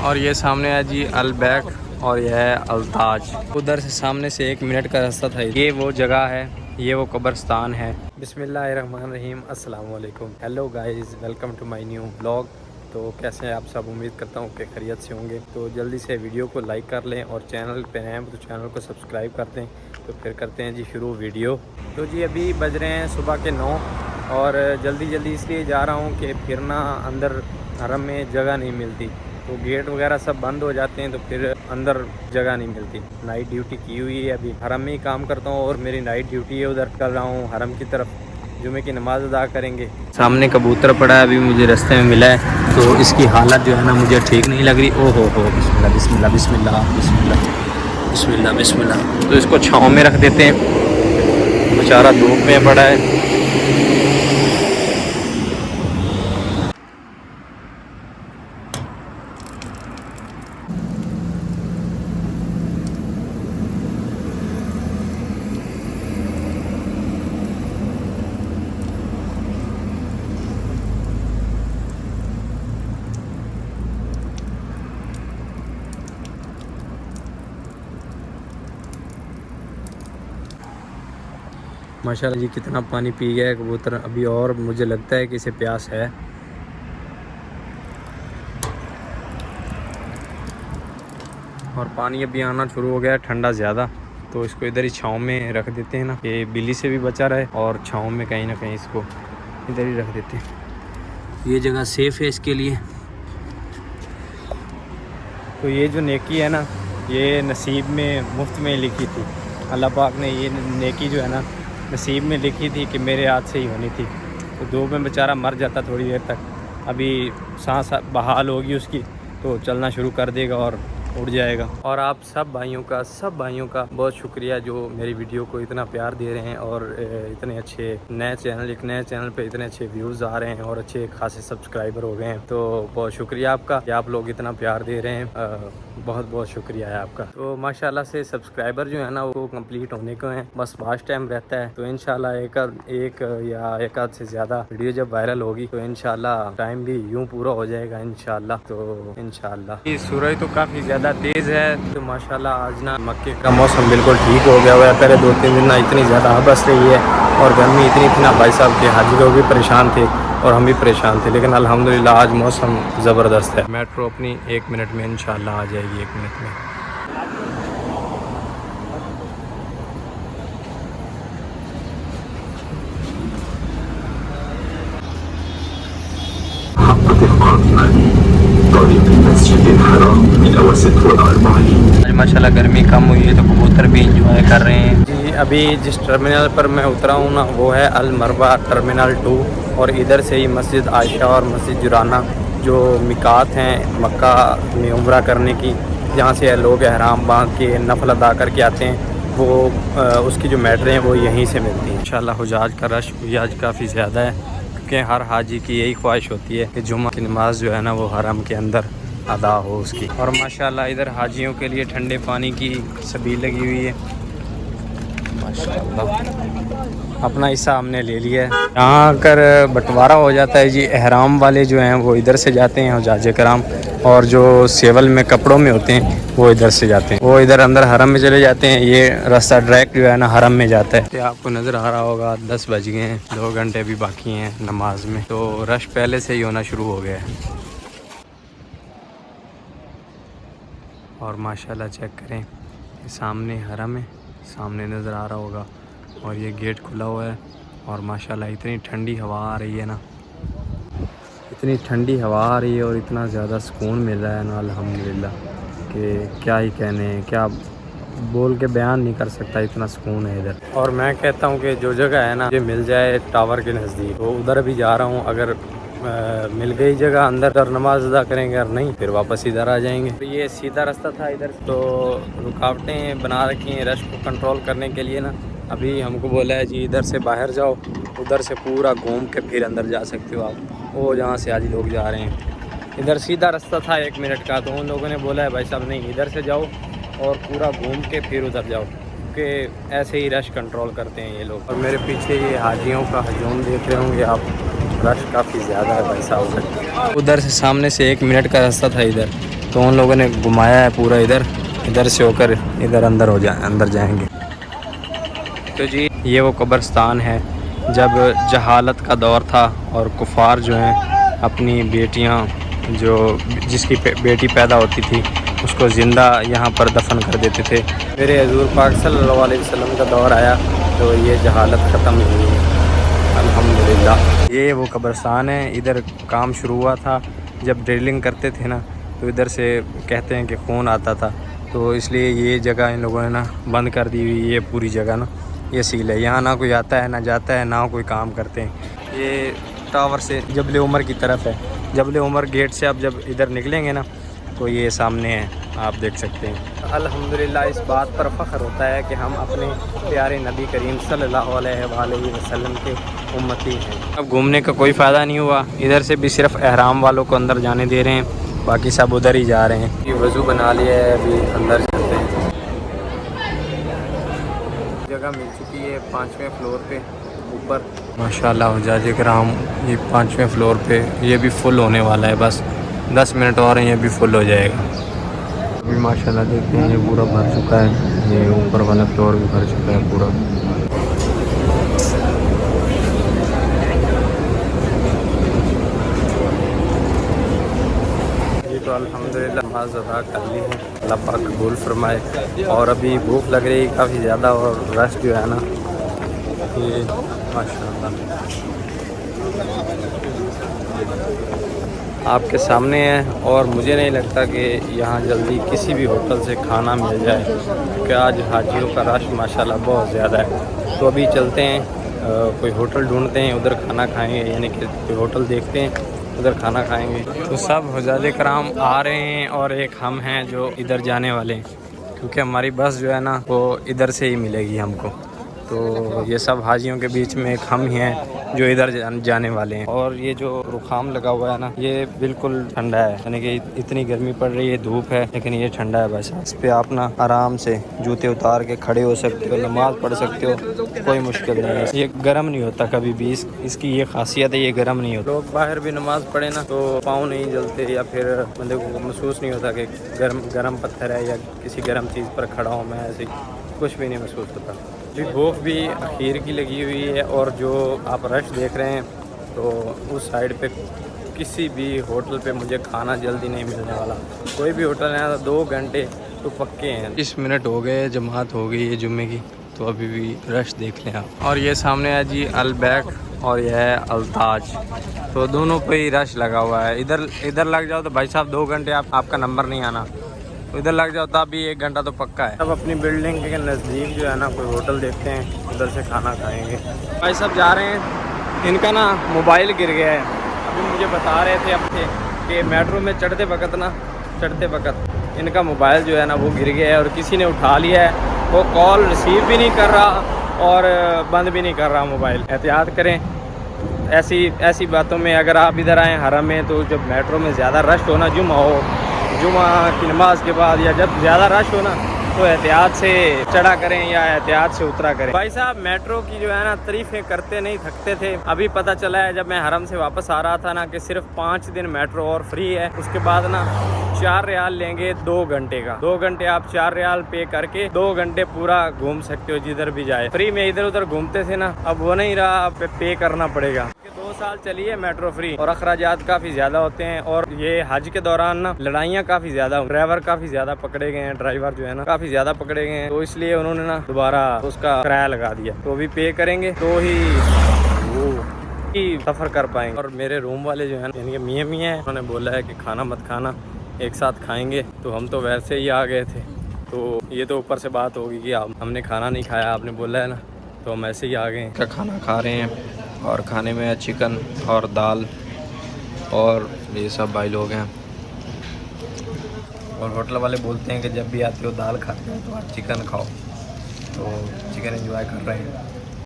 और ये सामने है जी अल बैक और यह है अल ताज। उधर से सामने से 1 मिनट का रास्ता था। ये वो जगह है, ये वो कब्रस्तान है। बिस्मिल्लाहिर्रहमानिर्रहीम, अस्सलाम वालेकुम। Hello guys, welcome to my new blog. तो कैसे हैं आप सब? उम्मीद करता हूँ कि खैरियत से होंगे। तो जल्दी से वीडियो को लाइक कर लें और चैनल पे हैं तो चैनल को सब्सक्राइब कर दें। तो फिर करते हैं जी शुरू वीडियो। तो जी अभी बज रहे हैं सुबह के 9 और जल्दी इसलिए जा रहा हूँ कि फिर ना अंदर हरम में जगह नहीं मिलती, तो गेट वगैरह सब बंद हो जाते हैं, तो फिर अंदर जगह नहीं मिलती। नाइट ड्यूटी की हुई है, अभी हरम में ही काम करता हूँ और मेरी नाइट ड्यूटी है। उधर कर रहा हूँ हरम की तरफ, जुमे की नमाज़ अदा करेंगे। सामने कबूतर पड़ा है, अभी मुझे रास्ते में मिला है, तो इसकी हालत जो है ना मुझे ठीक नहीं लग रही। ओ हो बिस्मिल्लाह बिस्मिल्लाह बिस्मिल्लाह बिस्मिल्लाह बिस्मिल्लाह बिस्मिल्लाह। तो इसको छाँव में रख देते हैं, बेचारा धूप में पड़ा है। माशाल्लाह जी कितना पानी पी गया है कबूतर अभी, और मुझे लगता है कि इसे प्यास है। और पानी अभी आना शुरू हो गया है, ठंडा ज़्यादा, तो इसको इधर ही छाँव में रख देते हैं ना, ये बिल्ली से भी बचा रहे और छाँव में कहीं ना कहीं इसको इधर ही रख देते हैं। ये जगह सेफ़ है इसके लिए। तो ये जो नेकी है ना, ये नसीब में मुफ्त में लिखी थी। अल्लाह पाक ने ये नेकी जो है ना नसीब में लिखी थी कि मेरे हाथ से ही होनी थी। तो धूप में बेचारा मर जाता थोड़ी देर तक, अभी सांस बहाल होगी उसकी तो चलना शुरू कर देगा और उड़ जाएगा। और आप सब भाइयों का बहुत शुक्रिया जो मेरी वीडियो को इतना प्यार दे रहे हैं और इतने अच्छे एक नए चैनल पे इतने अच्छे व्यूज़ आ रहे हैं और अच्छे खासे सब्सक्राइबर हो गए हैं। तो बहुत शुक्रिया आपका कि आप लोग इतना प्यार दे रहे हैं, बहुत शुक्रिया है आपका। तो माशाल्लाह से सब्सक्राइबर जो है ना वो कंप्लीट होने को हैं, बस वाच टाइम रहता है। तो इंशाल्लाह एक आध से ज़्यादा वीडियो जब वायरल होगी तो इंशाल्लाह टाइम भी यूँ पूरा हो जाएगा इंशाल्लाह। तो इंशाल्लाह। सूरज तो काफ़ी ज़्यादा तेज़ है। तो माशाल्लाह आज ना मक्के का मौसम बिल्कुल ठीक हो गया हुआ है। पहले 2-3 दिन ना इतनी ज़्यादा बस रही है और गर्मी इतनी थी ना, भाई साहब के हाजी लोग भी परेशान थे और हम भी परेशान थे, लेकिन अल्हम्दुलिल्लाह आज मौसम ज़बरदस्त है। मेट्रो अपनी 1 मिनट में इंशाल्लाह आ जाएगी, 1 मिनट में। आज माशाल्लाह गर्मी कम हुई है तो कबूतर भी इंजॉय कर रहे हैं जी। अभी जिस टर्मिनल पर मैं उतरा हूँ ना वो है अल मरवा टर्मिनल 2, और इधर से ही मस्जिद आयशा और मस्जिद जुराना जो मिकात हैं मक्का में उम्रा करने की, जहाँ से लोग एहराम बांध के नफल अदा करके आते हैं, वो उसकी जो मैटरें हैं वो यहीं से मिलती हैं। इंशाल्लाह हुजाज का रश भी आज काफ़ी ज़्यादा है, क्योंकि हर हाजी की यही ख्वाहिश होती है कि जुम्मा की नमाज़ जो है ना वो हरम के अंदर अदा हो उसकी। और माशाल्लाह इधर हाजियों के लिए ठंडे पानी की सबील लगी हुई है माशाल्लाह। अपना हिस्सा हमने ले लिया है। यहाँ आकर बंटवारा हो जाता है जी। एहराम वाले जो हैं वो इधर से जाते हैं हुज्जाज कराम, और जो सेवल में कपड़ों में होते हैं वो इधर से जाते हैं, वो इधर अंदर हरम में चले जाते हैं। ये रास्ता डायरेक्ट जो है ना हरम में जाता है। तो आपको नज़र आ रहा होगा 10 बज गए हैं, 2 घंटे भी बाकी हैं नमाज में, तो रश पहले से ही होना शुरू हो गया है। और माशाल्लाह चेक करें, सामने हरम है, सामने नज़र आ रहा होगा, और ये गेट खुला हुआ है। और माशाल्लाह इतनी ठंडी हवा आ रही है ना, इतनी ठंडी हवा आ रही है और इतना ज़्यादा सुकून मिल रहा है ना अल्हम्दुलिल्लाह कि क्या ही कहने हैं, क्या बोल के बयान नहीं कर सकता, इतना सुकून है इधर। और मैं कहता हूँ कि जो जगह है ना ये मिल जाए टावर के नज़दीक, तो उधर भी जा रहा हूँ। अगर मिल गई जगह अंदर और नमाज अदा करेंगे, और नहीं फिर वापस इधर आ जाएंगे। तो ये सीधा रास्ता था इधर, तो रुकावटें बना रखी हैं रश को कंट्रोल करने के लिए ना। अभी हमको बोला है जी इधर से बाहर जाओ, उधर से पूरा घूम के फिर अंदर जा सकते हो आप, वो जहाँ से आज लोग जा रहे हैं। इधर सीधा रास्ता था 1 मिनट का, तो उन लोगों ने बोला है भाई साहब नहीं इधर से जाओ और पूरा घूम के फिर उधर जाओ, क्योंकि ऐसे ही रश कंट्रोल करते हैं ये लोग। और मेरे पीछे ये हाजियों का हजूम देख रहे होंगे आप, रश काफ़ी ज़्यादा है भाई साहब। उधर से सामने से 1 मिनट का रास्ता था इधर, तो उन लोगों ने घुमाया है पूरा, इधर से होकर इधर अंदर जाएंगे। तो जी ये वो कब्रिस्तान है जब जहालत का दौर था और कुफार जो हैं अपनी बेटियां, जो जिसकी बेटी पैदा होती थी उसको ज़िंदा यहाँ पर दफन कर देते थे। मेरे हजूर पाक सल्लल्लाहु अलैहि वसल्लम का दौर आया तो ये जहालत ख़त्म हुई है अल्हम्दुलिल्लाह। ये वो कब्रिस्तान है, इधर काम शुरू हुआ था जब ड्रिलिंग करते थे ना, तो इधर से कहते हैं कि खून आता था, तो इसलिए ये जगह इन लोगों ने ना बंद कर दी हुई। ये पूरी जगह ना ये सील है, यहाँ ना कोई आता है ना जाता है, ना कोई काम करते हैं। ये टावर से जबल उमर की तरफ है, जबल उमर गेट से आप जब इधर निकलेंगे ना तो ये सामने है, आप देख सकते हैं। अल्हम्दुलिल्लाह इस बात पर फ़ख्र होता है कि हम अपने प्यारे नबी करीम सल्लल्लाहु अलैहि वसल्लम के उम्मती हैं। अब घूमने का कोई फ़ायदा नहीं हुआ, इधर से भी सिर्फ एहराम वालों को अंदर जाने दे रहे हैं, बाकी सब उधर ही जा रहे हैं। ये वज़ू बना लिया है, अभी अंदर चलते हैं। जगह मिल चुकी है 5वें फ्लोर पे ऊपर। माशाल्लाह हुज्जाज किराम, ये 5वें फ्लोर पे ये भी फुल होने वाला है, बस 10 मिनट और ये भी फुल हो जाएगा। अभी माशाल्लाह देखते हैं ये पूरा भर चुका है, ये ऊपर वाला फ्लोर भी भर चुका है पूरा। ये तो अल्हम्दुलिल्लाह नमाज़ अदा कर ली है, अल्लाह पाक कबूल फरमाए। और अभी भूख लग रही है काफ़ी ज़्यादा, और रश जो है ना ये माशाल्लाह आपके सामने है। और मुझे नहीं लगता कि यहाँ जल्दी किसी भी होटल से खाना मिल जाए, क्योंकि आज हाजियों का रश माशाल्लाह बहुत ज़्यादा है। तो अभी चलते हैं, कोई होटल ढूंढते हैं, उधर खाना खाएंगे, यानी कि कोई होटल देखते हैं उधर खाना खाएंगे। तो सब हुज्जाज किराम आ रहे हैं और एक हम हैं जो इधर जाने वाले हैं, क्योंकि हमारी बस जो है ना वो इधर से ही मिलेगी हमको। तो ये सब हाजियों के बीच में एक हम ही हैं जो इधर जाने वाले हैं। और ये जो रुखाम लगा हुआ है ना ये बिल्कुल ठंडा है, यानी कि इतनी गर्मी पड़ रही है, धूप है, लेकिन ये ठंडा है। बस इस पे आप ना आराम से जूते उतार के खड़े हो सकते हो, नमाज पढ़ सकते हो, कोई मुश्किल नहीं है। ये गर्म नहीं होता कभी भी, इसकी ये खासियत है, ये गर्म नहीं होता। लोग बाहर भी नमाज पढ़े ना तो पाँव नहीं जलते, या फिर बंदे को महसूस नहीं होता कि गर्म पत्थर है या किसी गर्म चीज़ पर खड़ा हूँ मैं, ऐसे कुछ भी नहीं महसूस होता। भी भूख भी आखिर की लगी हुई है, और जो आप रश देख रहे हैं तो उस साइड पे किसी भी होटल पे मुझे खाना जल्दी नहीं मिलने वाला। कोई भी होटल है तो 2 घंटे तो पक्के हैं। 20 मिनट हो गए, जमात हो गई है जुम्मे की, तो अभी भी रश देख लें आप। और ये सामने है जी अलबैक और यह है अल्ताज, तो दोनों पे ही रश लगा हुआ है। इधर लग जाओ तो भाई साहब 2 घंटे आपका नंबर नहीं आना, उधर लग जाओ तब भी 1 घंटा तो पक्का है। अब अपनी बिल्डिंग के नज़दीक जो है ना कोई होटल देखते हैं, उधर से खाना खाएंगे। भाई साहब जा रहे हैं, इनका ना मोबाइल गिर गया है। अभी मुझे बता रहे थे अपने कि मेट्रो में चढ़ते वक्त इनका मोबाइल जो है ना वो गिर गया है, और किसी ने उठा लिया है। वो कॉल रिसीव भी नहीं कर रहा और बंद भी नहीं कर रहा मोबाइल। एहतियात करें ऐसी बातों में। अगर आप इधर आएँ हरम में, तो जब मेट्रो में ज़्यादा रश हो ना, जुमा की नमाज के बाद या जब ज़्यादा रश हो ना, तो एहतियात से चढ़ा करें या एहतियात से उतरा करें। भाई साहब मेट्रो की जो है ना तारीफ़ें करते नहीं थकते थे। अभी पता चला है जब मैं हरम से वापस आ रहा था ना कि सिर्फ 5 दिन मेट्रो और फ्री है। उसके बाद ना 4 रियाल लेंगे 2 घंटे का। 2 घंटे आप 4 रियाल पे करके 2 घंटे पूरा घूम सकते हो जिधर भी जाए। फ्री में इधर उधर घूमते थे ना, अब वो नहीं रहा, अब पे करना पड़ेगा। 2 साल चली है मेट्रो फ्री, और अखराजात काफ़ी ज़्यादा होते हैं। और ये हज के दौरान ना लड़ाइयाँ काफ़ी ज़्यादा, ड्राइवर काफ़ी ज़्यादा पकड़े गए हैं, ड्राइवर जो है ना काफ़ी ज़्यादा पकड़े गए हैं, तो इसलिए उन्होंने ना दोबारा उसका किराया लगा दिया। तो अभी पे करेंगे तो ही सफ़र कर पाएंगे। और मेरे रूम वाले जो है यानी कि मियाँ हैं, उन्होंने बोला है कि खाना मत खाना, एक साथ खाएंगे। तो हम तो वैसे ही आ गए थे, तो ये तो ऊपर से बात होगी कि हमने खाना नहीं खाया, आपने बोला है ना, तो हम ऐसे ही आ गए हैं। खाना खा रहे हैं, और खाने में चिकन और दाल, और ये सब भाई लोग हैं। और होटल वाले बोलते हैं कि जब भी आते हो दाल खाते हो तो आप चिकन खाओ, तो चिकन एंजॉय कर रहे हैं।